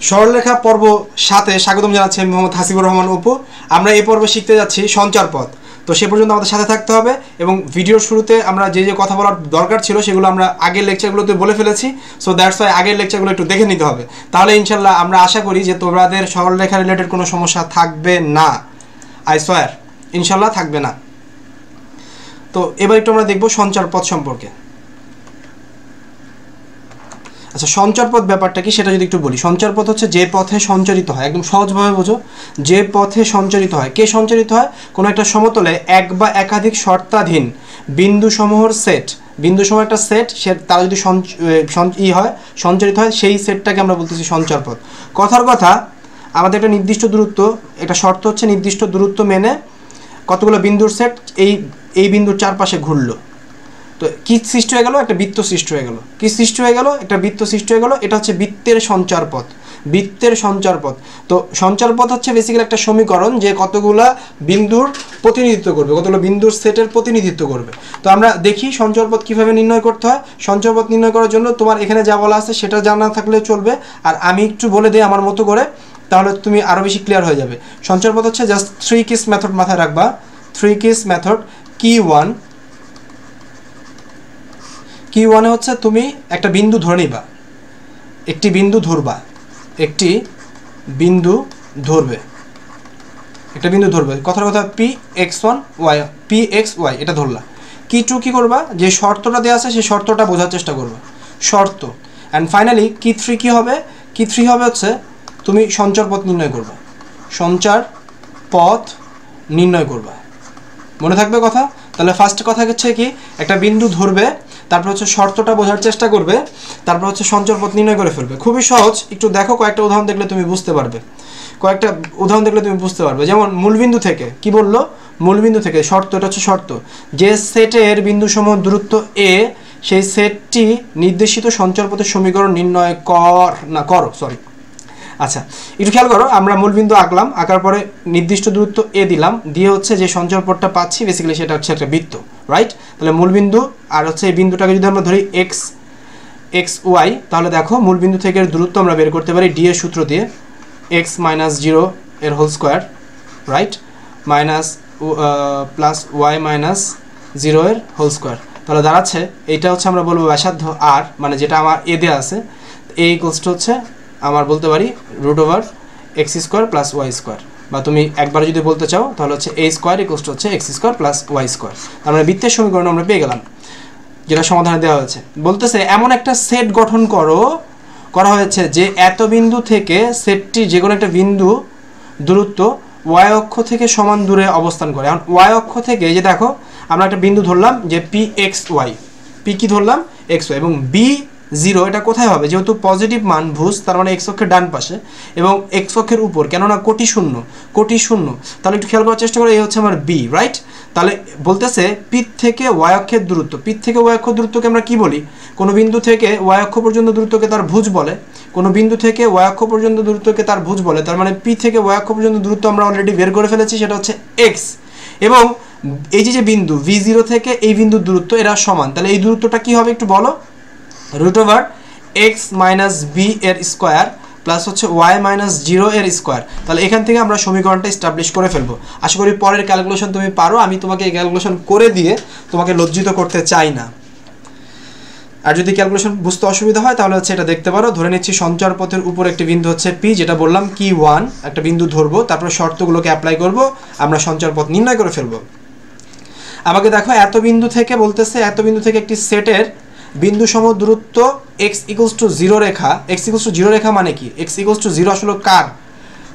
সরলরেখা পর্ব 7-এ স্বাগতম জানাচ্ছি আমি মোহাম্মদ হাসিবুর রহমান অপু। আমরা এই পর্বে শিখতে যাচ্ছি সঞ্চার পথ। তো সে পর্যন্ত আমাদের সাথে থাকতে হবে এবং ভিডিওর শুরুতে আমরা যে যে কথা বলার দরকার ছিল সেগুলো আমরা আগের লেকচারগুলোতে বলে ফেলেছি। সো দ্যাটস ওয়াই আগের লেকচারগুলো একটু দেখে নিতে হবে, তাহলে ইনশাল্লাহ আমরা আশা করি যে তোমাদের সরলরেখা রিলেটেড কোনো সমস্যা থাকবে না। আই সোয়ার ইনশাল্লাহ থাকবে না। তো এবার একটু আমরা দেখব সঞ্চার পথ সম্পর্কে। আচ্ছা, সঞ্চার পথ ব্যাপারটা কি সেটা যদি একটু বলি। সঞ্চার পথ হচ্ছে যে পথে সঞ্চারিত হয়, একদম সহজভাবে বোঝো, যে পথে সঞ্চারিত হয়। কে সঞ্চারিত হয়? কোনো একটা সমতলে এক বা একাধিক শর্তাধীন বিন্দুসমূহের সেট, বিন্দুসমূহ একটা সেট, সে তারা যদি সঞ্চারিত হয় সেই সেটটাকে আমরা বলতেছি সঞ্চার পথ। কথার কথা, আমাদের একটা নির্দিষ্ট দূরত্ব, একটা শর্ত হচ্ছে নির্দিষ্ট দূরত্ব মেনে কতগুলো বিন্দুর সেট এই বিন্দুর চারপাশে ঘুরলো। তো কি সৃষ্টি হয়ে গেল? একটা বৃত্ত সৃষ্টি হয়ে গেল। কি সৃষ্টি হয়ে গেল? একটা বৃত্ত সৃষ্টি হয়ে গেল। এটা হচ্ছে বৃত্তের সঞ্চার পথ। বৃত্তের সঞ্চার পথ। তো সঞ্চার পথ হচ্ছে বেসিক্যালি একটা সমীকরণ যে কতগুলা বিন্দুর প্রতিনিধিত্ব করবে, কতগুলো বিন্দুর সেটের প্রতিনিধিত্ব করবে। তো আমরা দেখি সঞ্চার পথ কীভাবে নির্ণয় করতে হয়। সঞ্চার পথ নির্ণয় করার জন্য তোমার এখানে যা বলা আছে সেটা জানা থাকলে চলবে, আর আমি একটু বলে দিই আমার মতো করে, তাহলে তুমি আরও বেশি ক্লিয়ার হয়ে যাবে। সঞ্চার পথ হচ্ছে জাস্ট 3 কেস মেথড মাথায় রাখবা। 3 কেস মেথড। কি ওয়ানে হচ্ছে তুমি একটা বিন্দু ধরে নিবা, একটি বিন্দু ধরবা, একটি বিন্দু ধরবে, একটা বিন্দু ধরবে। কথার কথা পি এক্স ওয়াই এটা ধরলা। কি টু কি করবা? যে শর্তটা দেওয়া আছে সেই শর্তটা বোঝার চেষ্টা করবা, শর্ত। অ্যান্ড ফাইনালি কি থ্রি কি হবে? কি থ্রি হবে হচ্ছে তুমি সঞ্চার পথ নির্ণয় করবা, সঞ্চার পথ নির্ণয় করবা। মনে থাকবে কথা? তাহলে ফার্স্ট কথা হচ্ছে কি, একটা বিন্দু ধরবে, তারপর হচ্ছে শর্তটা বোঝার চেষ্টা করবে, তারপর হচ্ছে সঞ্চার পথ নির্ণয় করে ফেলবে। খুবই সহজ, একটু দেখো, কয়েকটা উদাহরণ দেখলে তুমি বুঝতে পারবে। যেমন মূলবিন্দু থেকে কি বললো? মূলবিন্দু থেকে শর্ত, এটা হচ্ছে শর্ত, যে সেটের বিন্দুসমূহ দূরত্ব এ, সেই সেটটি নির্দেশিত সঞ্চার পথের সমীকরণ নির্ণয় করো। আচ্ছা, একটু খেয়াল করো, আমরা মূলবিন্দু আঁকলাম, আঁকার পরে নির্দিষ্ট দূরত্ব এ দিলাম, দিয়ে হচ্ছে যে সঞ্চার পথটা পাচ্ছি বেসিক্যালি সেটা হচ্ছে একটা বৃত্ত, রাইট? তাহলে মূলবিন্দু আর হচ্ছে এই বিন্দুটাকে যদি আমরা ধরি এক্স ওয়াই, তাহলে দেখো মূলবিন্দু থেকে দূরত্ব আমরা বের করতে পারি ডি এর সূত্র দিয়ে, এক্স মাইনাস 0 এর whole square, right, minus plus y minus 0 এর হোল স্কোয়ার। তাহলে দাঁড়াচ্ছে এইটা হচ্ছে আমরা বলবো ব্যাসার্ধ আর, মানে যেটা আমার এ দেওয়া আছে, এ ইকুয়ালস টু হচ্ছে আমার বলতে পারি √(x² + y²), বা তুমি একবার যদি বলতে চাও তাহলে হচ্ছে a² = হচ্ছে x² + y²। তার মানে বৃত্তের সমীকরণ আমরা পেয়ে গেলাম, যেটা সমাধানে দেওয়া হয়েছে। বলতেছে এমন একটা সেট গঠন করা হয়েছে যে এত বিন্দু থেকে সেটটি যে কোনো একটা বিন্দু দূরত্ব y অক্ষ থেকে সমান দূরে অবস্থান করে। এখন y অক্ষ থেকে যে দেখো আমরা একটা বিন্দু ধরলাম যে pxy, পি কি ধরলাম? xy, এবং b0 এটা কোথায় হবে? যেহেতু পজিটিভ মান ভুজ, তার মানে এক্স অক্ষের ডান পাশে এবং এক্স অক্ষের উপর, কেননা কোটি শূন্য। তাহলে একটু খেয়াল করার চেষ্টা করো, এই হচ্ছে আমার বি, রাইট? তাহলে বলতেছে পি থেকে ওয়াই অক্ষের দূরত্ব, পি থেকে ওয়াই অক্ষ দূরত্বকে আমরা কি বলি? কোনো বিন্দু থেকে ওয়াই অক্ষ পর্যন্ত দূরত্বকে তার ভুজ বলে, কোনো বিন্দু থেকে ওয়াই অক্ষ পর্যন্ত দূরত্বকে তার ভুজ বলে। তার মানে পি থেকে ওয়াই অক্ষ পর্যন্ত দূরত্ব আমরা অলরেডি বের করে ফেলেছি, সেটা হচ্ছে এক্স। এবং এই যে বিন্দু v0 থেকে এই বিন্দুর দূরত্ব এরা সমান, তাহলে এই দূরত্বটা কি হবে একটু বলো? √(x - b এর স্কোয়ার প্লাস হচ্ছে y - 0 এর স্কোয়ার। তাহলে এখান থেকে আমরা সমীকরণটা এস্টাবলিশ করে ফেলবো। আশা করি পরের ক্যালকুলেশন তুমি পারো, আমি তোমাকে এই ক্যালকুলেশন করে দিয়ে তোমাকে লজ্জিত করতে চাই না। আর যদি ক্যালকুলেশন বুঝতে অসুবিধা হয় তাহলে হচ্ছে এটা দেখতে পারো। ধরে নিচ্ছি সঞ্চার পথের উপর একটি বিন্দু হচ্ছে পি, যেটা বললাম কি 1, একটা বিন্দু ধরবো, তারপরে শর্তগুলোকে অ্যাপ্লাই করব, আমরা সঞ্চার পথ নির্ণয় করে ফেলবো। আমাকে দেখো এত বিন্দু থেকে বলতেছে, এত বিন্দু থেকে একটি সেটের বিন্দু সম দূরত্ব x = 0 রেখা, x = 0 রেখা মানে কি? x = 0 আসলে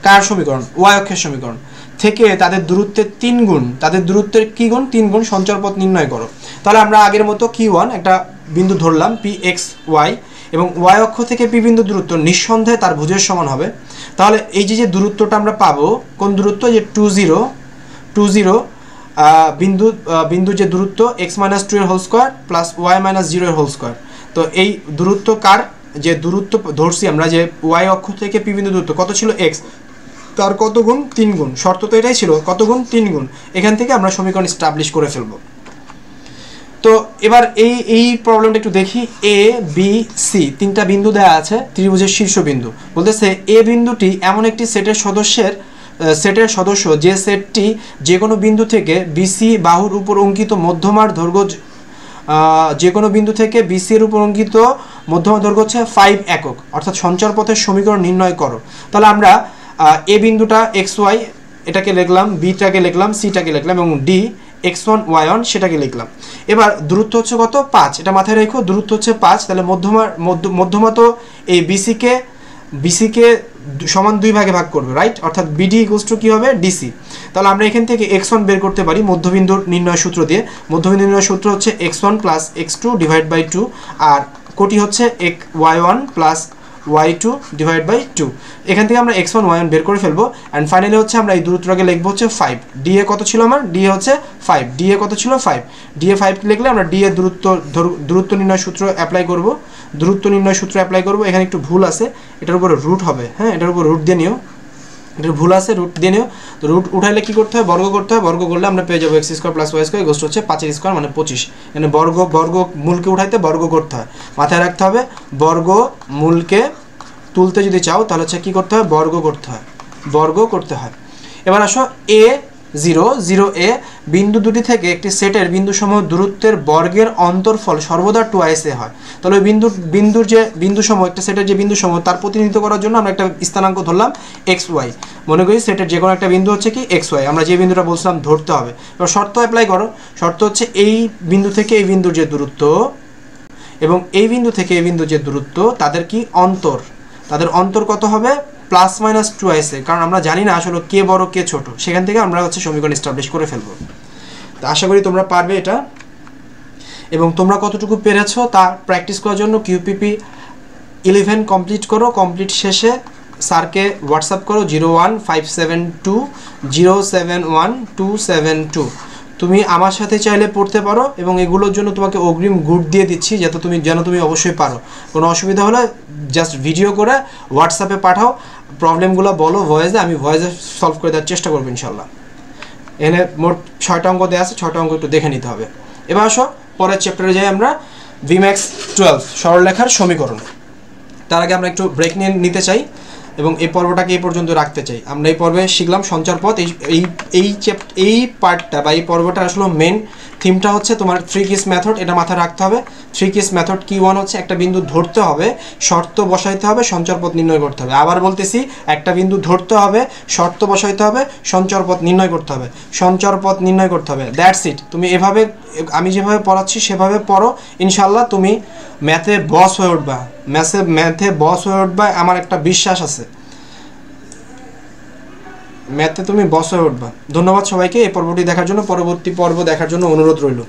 কার সমীকরণ? y অক্ষের সমীকরণ থেকে তাদের দূরত্বের 3 গুণ, তাদের দূরত্বের কি গুণ? 3 গুণ সঞ্চার পথ নির্ণয় করো। তাহলে আমরা আগের মতো কি1 একটা বিন্দু ধরলাম pxy, এবং y অক্ষ থেকে p বিন্দু দূরত্ব নিঃসন্দেহে তার ভুজের সমান হবে। তাহলে এই যে দূরত্বটা আমরা পাবো, কোন দূরত্ব? যে 20 বিন্দু যে দূরত্ব x - 2 এর হোল স্কোয়ার প্লাস y - 0 এর হোল স্কোয়ার। তো এই দূরত্ব কার? যে দূরত্ব ধরছি আমরা, যে y অক্ষ থেকে p বিন্দু দূরত্ব কত ছিল? x, তার কত গুণ? 3 গুণ। শর্ত তো এটাই ছিল, কত গুণ? 3 গুণ। এখান থেকে আমরা সমীকরণ এস্টাবলিশ করে ফেলবো। তো এবার এই প্রবলেমটা একটু দেখি। এ বি সি তিনটা বিন্দু দেওয়া আছে ত্রিভুজের শীর্ষবিন্দু। বলতেছে এ বিন্দুটি এমন একটি সেটের সদস্য যে সেটটি যে কোনো বিন্দু থেকে বিসি বাহুর উপর অঙ্কিত মধ্যমার দৈর্ঘ্য যে কোনো বিন্দু থেকে বিসি এর উপর অঙ্কিত মধ্যমা দৈর্ঘ্য হচ্ছে 5 একক, অর্থাৎ সঞ্চারপথের সমীকরণ নির্ণয় করো। তাহলে আমরা এ বিন্দুটা এক্স ওয়াই এটাকে লিখলাম, বিটাকে লিখলাম, সিটাকে লিখলাম এবং ডি x1 y1 সেটাকে লিখলাম। এবার দূরত্ব হচ্ছে কত 5, এটা মাথায় রেখো, দূরত্ব হচ্ছে 5। তাহলে মধ্যমা তো এই বিসিকে সমান 2 ভাগে ভাগ করবে, রাইট, অর্থাৎ বিডি ইকুয়ালস টু কি হবে ডিসি। তাহলে আমরা এখান থেকে x1 বের করতে পারি মধ্যবিন্দুর নির্ণয় সূত্র দিয়ে। মধ্যবিন্দু নির্ণয় সূত্র হচ্ছে x1 plus x2 divide by 2, আর কোটি হচ্ছে y1 plus y2 divide by 2। এখান থেকে আমরা x1 y1 বের করে ফেলবো। অ্যান্ড ফাইনালি হচ্ছে আমরা এই দূরত্বটাকে লিখবো হচ্ছে 5। ডি এ কত ছিল আমার, ডি এ হচ্ছে 5, ডি এ কত ছিল 5, ডি এ 5 লিখলে আমরা ডি এর দূরত্ব নির্ণয় সূত্র অ্যাপ্লাই করব। দূরত্ব নির্ণয় সূত্র অ্যাপ্লাই করব। এখানে একটু ভুল আছে, এটার উপরে রুট হবে, হ্যাঁ, এটার উপর রুট দিয়ে নিও, এটার ভুল আছে, রুট দিয়ে নিও। তো রুট উঠাইলে কি করতে হয়, বর্গ করতে হয়। বর্গ করলে আমরা পেয়ে যাবো x square plus y square equal to হচ্ছে 5 স্কোয়ার মানে 25। এখানে বর্গ মূলকে উঠাইতে বর্গ করতে হয়, মাথায় রাখতে হবে। বর্গ মূলকে তুলতে যদি চাও তাহলে হচ্ছে কী করতে হয়, বর্গ করতে হয়। এবার আসো A0 এ বিন্দু দুটি থেকে একটি সেটের বিন্দুসমূহ দূরত্বের বর্গের অন্তরফল সর্বদা 2s এ হয়। তাহলে ওই বিন্দুর যে বিন্দুসমূহ, একটা সেটের যে বিন্দুসমূহ তার প্রতিনিধিত্ব করার জন্য আমরা একটা স্থানাঙ্ক ধরলাম xy। মনে করি সেটের যে কোনো একটা বিন্দু হচ্ছে কি xy, আমরা যে বিন্দুটা বলছিলাম ধরতে হবে। এবার শর্ত অ্যাপ্লাই করো। শর্ত হচ্ছে এই বিন্দু থেকে এই বিন্দুর যে দূরত্ব এবং এই বিন্দু থেকে এই বিন্দুর যে দূরত্ব তাদের কি অন্তর, তাদের অন্তর কত হবে, প্লাস মাইনাস 2s এ। কারণ আমরা জানি না আসলে কে বড় কে ছোট, সেখান থেকে আমরা হচ্ছে সমীকরণ এস্টাবলিশ করে ফেলবো। তো আশা করি তোমরা পারবে এটা, এবং তোমরা কতটুকু পেরেছো তা প্র্যাকটিস করার জন্য কিউপিপি 11 কমপ্লিট করো। কমপ্লিট শেষে স্যারকে হোয়াটসঅ্যাপ করো 01572071272। তুমি আমার সাথে চাইলে পড়তে পারো এবং এগুলোর জন্য তোমাকে অগ্রিম গুড দিয়ে দিচ্ছি যেন তুমি অবশ্যই পারো। কোনো অসুবিধা হলে জাস্ট ভিডিও করে হোয়াটসঅ্যাপে পাঠাও, প্রবলেমগুলো বলো ভয়েসে, আমি ভয়েসে সলভ করে দেওয়ার চেষ্টা করবো ইনশাল্লাহ। এখানে মোট 6টা অঙ্ক দেওয়া আছে, 6টা অঙ্ক একটু দেখে নিতে হবে। এবার আসো পরের চ্যাপ্টারে যাই আমরা, ভিম্যাক্স 12 সরলরেখার সমীকরণ। তার আগে আমরা একটু ব্রেক নিতে চাই এবং এই পর্বটাকে এই পর্যন্ত রাখতে চাই। আমরা এই পর্বে শিখলাম সঞ্চারপথ। এই পার্টটা বা এই পর্বটা আসলে মেন থিমটা হচ্ছে তোমার 3 কিস মেথড, এটা মাথায় রাখতে হবে। 3 কিস মেথড কি, 1 হচ্ছে একটা বিন্দু ধরতে হবে, শর্ত বসাইতে হবে, সঞ্চারপথ নির্ণয় করতে হবে। আবার বলতেছি, একটা বিন্দু ধরতে হবে, শর্ত বসাইতে হবে, সঞ্চারপথ নির্ণয় করতে হবে, সঞ্চারপথ নির্ণয় করতে হবে। That's it. তুমি এভাবে, আমি যেভাবে পড়াচ্ছি সেভাবে পড়ো, ইনশাল্লাহ তুমি ম্যাথে বস হয়ে উঠবা, ম্যাথে বস হয়ে উঠবা, আমার একটা বিশ্বাস আছে, ম্যাথে তুমি বস হয়ে উঠবা। ধন্যবাদ সবাইকে এই পর্বটি দেখার জন্য। পরবর্তী পর্ব দেখার জন্য অনুরোধ রইল।